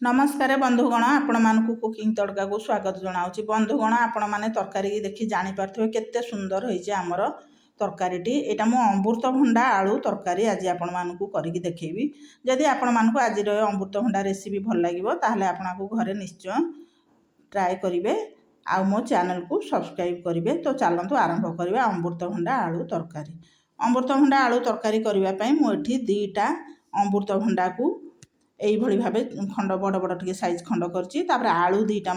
नमस्कार बंधुगण आपण मानकु कुकिंग तड़का को स्वागत जनाऊँगी। बंधुगण आपण मैंने तरकारी देखी जानीपारे केते सुंदर होइए आमर तरकारीटी। यहाँ मु अमृतभंडा आलू तरकारी आज आपण मानकु करके देखैबी। जदि आपण मानकु आज अमृतभंडा रेसिपी भल लगिवो ताहले आपनाकु घरे निश्चय ट्राए करिवे आ मो चैनल को सब्सक्राइब करिवे। तो चलतु आरंभ करबा अमृतभंडा आलू तरकारी। अमृतभंडा आलू तरकारी करबा पई मु एठी 2टा अमृतभंडा को यही भाव खंड बड़ बड़ टे सैज खंड कर आलू 2टा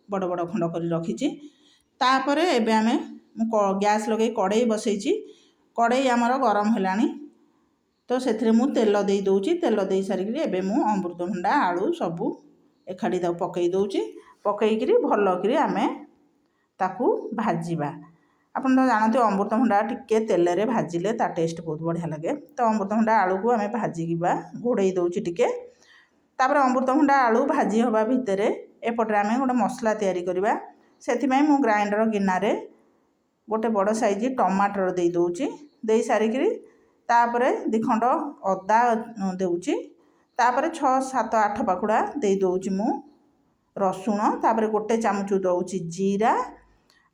बड़ बड़ खंड कर रखी। तापर एवं आम गैस लगे कड़े बसई कड़े आमर गरम है तो से तेल दे दूची। तेल दे सारिक अमृतभंडा आलू सबू एखाड़ी पकई दूची। पकईकि भलक आम ताकू भाजवा। आप तो जानते अमृतभंडा टिके तेल रे भाजिले ता टेस्ट बहुत बढ़िया लगे। तो अमृतभंडा आलू को आम भाजिका घोड़े दूची टिके। तापर अमृतभंडा आलू भाजी हवा भितर एपटे आम गोटे मसला तैयारी करवा। से मु ग्राइंडर गिनारे गोटे बड़ साइज टमाटर दे दूची। दे सारिक तापर 2 खंड अदा देउची। तापर 6-7-8 पाखुड़ा दे दूची मु रसुण। तापर गोटे चामच दउची जीरा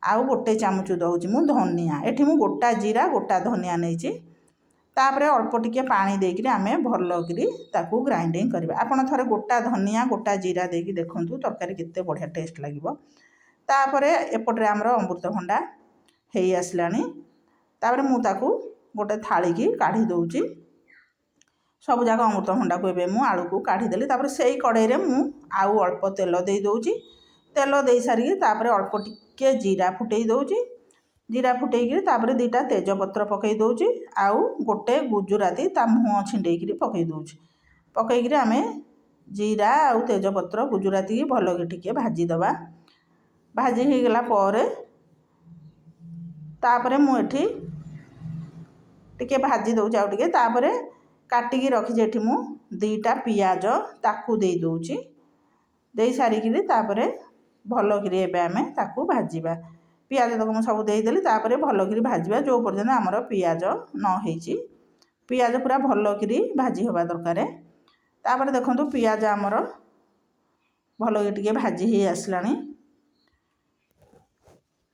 आउ गोटे चामच दउची मु धनिया। एठी मु गोटा जीरा गोटा धनिया नहीं। तापर अल्प टिके पानी देकि आमे भलकरी ताकू ग्राइंडिंग करबा। आपण थरे गोटा धनिया गोटा जीरा देकि देखंतु तरकारी केते बढ़िया टेस्ट लागिवो। तापर एपटरे हमर अमृतभंडा हेई आसलानी। तापर मु ताकू गोटे थाली की काढ़ी दउची। सब जाक अमृतभंडा को एबे मु आलू को काढ़ी देली। तापर सेई कड़ाई रे मु आउ अल्प तेल दे दउची। तेल दे सारी तापर अल्प टिके जीरा फुटई दउची। जीरा फुटेक तापर 2टा तेजपत्र पकई दउची आउ गोटे गुजराती ता मुह छिंडेक पकई दउची। पकईकि आम जीरा आउ तेजपत्र गुजराती की भलक टिके भाजी दबा। भाजी हो गला पर तापर मुठी टिके भाजी दउची आउ टिके। तापर काटिकी रखी एठी मु 2टा पियाज ताकू दे दउची। दे सारिक तापर भलक एबे आम ताकू भाजीबा। पियाज तक मुझे सब देदेली। तापर भलक भाजवा जो पर्यटन आमर पियाज न होईची। पियाज पूरा भलक भाजी हवा दरकार। तापर देखो पियाज आमर भलक टिके भाजी ही आसलानी।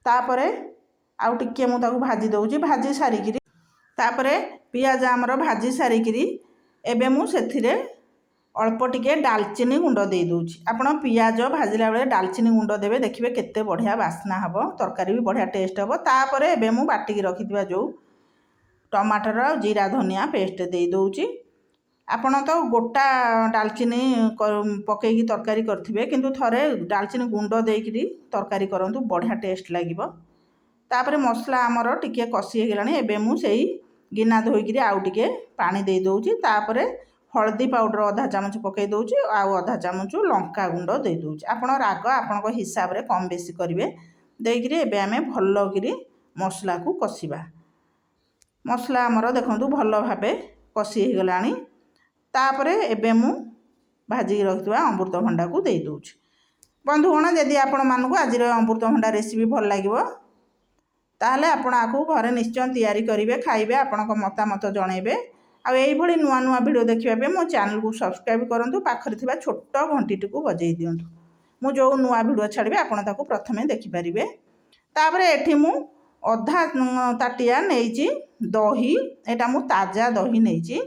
तापर आउ टिके मु ताकू भाजी दउची। भाजी सारिक तापर पियाज आमर भाजी सारिक एबे मु सेथिरे अल्प टिके डालचीनी गुंड दे दूची। आपण पियाज भाजिला बेले डालचीनी गुंड देवे देखिए केते बढ़िया बास्ना हबो। तरकारी भी बढ़िया टेस्ट हबो। तापर एबे मु बाटिकी रखिथिबा जो टमाटर और जीरा धनिया पेस्ट दे दूची। आपण तो गोटा डालचीनी पकईकी तरकारी करथिबे किंतु थरे डालचीनी गुंड देकरी तरकारी करंतु बढ़िया टेस्ट लागिबो। तापर मसला आमर टिके कसी हे गेलानी। एबे मु सेई गिना धोईकरी आउ टिके पानी दे दूची। तापर हल्दी पाउडर आधा चामच पकई दूची आउ आधा चामच लंका गुंड दे दूची। आपण राग आपण हिसाब रे कम बेसी करिवे। देकरी एबे आमे भलकरी मसला को कसिबा। मसला आमर देखंतु भल भाबे कसी हे गलानी। तापर एबे मु भाजी रखिबा अमृतभंडा को दे दूची। बंधुगण जदि आपण मानकु आज अमृतभंडा रेसिपी भल लागिवो ताहले आपण आकु घरे निश्चय तैयारी करिवे खाइबे। आपणक मतामत जणैबे। आउ यही भली नुआ नुआ वीडियो देखिबा मो चैनल को सब्सक्राइब करंतु। पाखरे थिबा छोट घंटीटी को बजै दियंतु। मु जो नुआ वीडियो छाड़बे आपण ताकू प्रथमे देखि परिबे। तापर एठी मु अधा ताटिया नेइची दही। एटा मु ताजा दही नेइची।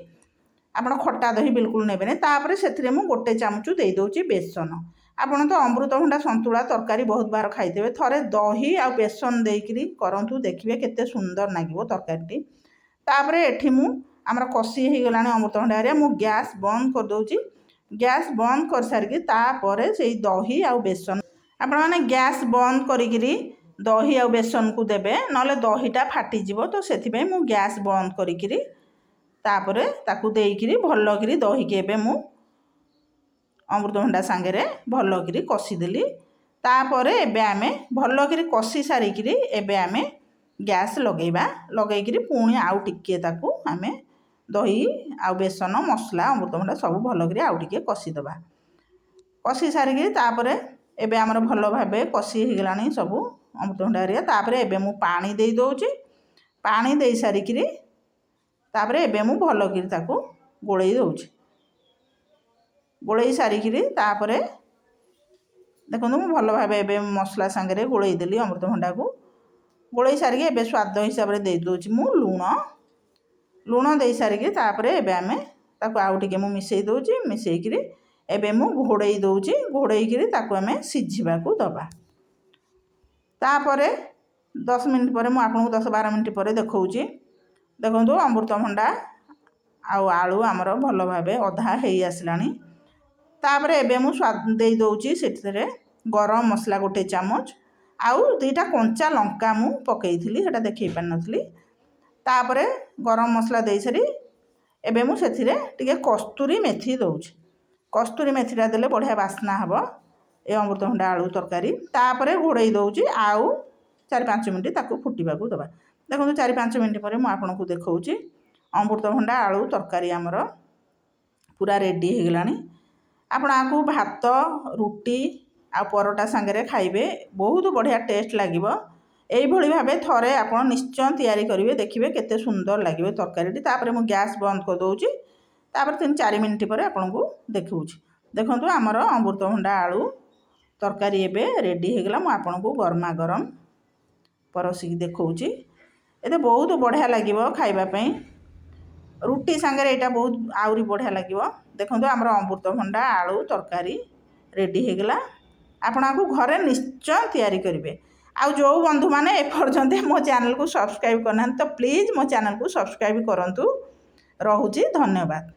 आपण खट्टा दही बिल्कुल नेबेने। तापर सेथिरे मु गोटे चामच दे दोची बेसन। आपण तो अमृतभंडा संतुला तरकारी बहुत बार खाइतेबे। थरे दही आ बेसन देइकरी करंतु देखिबे केते सुंदर लागिवो तरकारीटी। तापर एठी मु आमर कसी हो गलानी अमृतभंडा एरिया। मु गैस बंद कर दोची। गैस बंद कर सारिकी तापर से दही आउ बेसन आपण माने गैस बंद करिकरी दही आउ बेसन को देबे नले दहीटा फाटी जिवो। तो सेथि पई मु गैस बंद करिकरी तापर ताकू देइकरी भलकरी दही के एबे मु अमृतभंडा सांगरे भलकरी कसी देली। तापर एबे आमे भलकरी कसी सारिकरी एबे आमे गैस लगेबा। लगेकरी पुणी आउ टिके ताकू आमे दही आउ बेसन मसला अमृतभंडा सब भलकरी आउ टिके कसी दबा। कसी सारिकी तापर एबे आमर भल भाबे कसी हो गलानी सब अमृतभंडा एरिया। तापर एबे मु पानी दे दोची। पानी दे सारिकी तापर एबे मु भलकरी ताकू गोळेई दउची। गोलई सारिकी तापरे देखो मुझे भल भाव ए मसला सांगे गोलई देली अमृतभंडा को गोलई सारिकी एबे स्वाद हिसाब से दे दूची मु लुण लुण दे सारिकी तापरे एबे आमे ताको आउ टिके मु मिसई दोची मिसईकरी एबे मु घोड़ई दोची घोड़ईकरी ताको आमे सिझिबाकू दबा तापरे 10 मिनिट पर मु आपनको 10-12 मिनिट पर देखौची देखंतु अमृतभंडा आउ आलू आमर भल भाव अधा हेई आसलानी तापरे एबे मु स्वाद दे दोची सेठरे गरम मसला गोटे चामच आउ 2टा कंचा लंका मु पकेइथिली सेटा देखै पान नथली तापरे गरम मसला दे सरी एबे मु सेथिरे टिके कस्तूरी मेथी दोची कस्तूरी मेथीटा देले बढ़िया बास्ना हबो ए अमृतभंडा आलू तरकारी तापरे घोड़ई दोची आउ 4-5 मिनिट ताको फुटिबाकू दबा देखो 4-5 मिनिट पर मु आपनको देखौची अमृतभंडा आलू तरकारी आमर पूरा रेडी हो गलानी आपण आकू भात रुटी आ परोटा सांगे खाइबे बहुत बढ़िया टेस्ट लागिबो एई भली भाबे थरे आपण निश्चय तैयारी करिवे देखिबे केते सुंदर लागिबे तरकारीटी तापरे मु गैस बंद कर दोची तापर 3-4 मिनिट पर आपनको देखौची देखंतु आमर अमृतभंडा आलू तरकारी एबे रेडी हो गला मु आपनको गरमा गरम परसिकी देखौची एते बहुत बढ़िया लागिबो खाइबा पई रुटी सांगे एटा बहुत आउरी बढ़िया लागिबो देखंतु आमर अमृतभंडा आलू तरकारी रेडी हो गला आपण आकू घरे निश्चय तैयारी करिवे आउ जो बंधु माने एपर्यंत मो चैनल को सब्सक्राइब करना तो प्लीज मो चैनल को सब्सक्राइब करंतु रहुची धन्यवाद।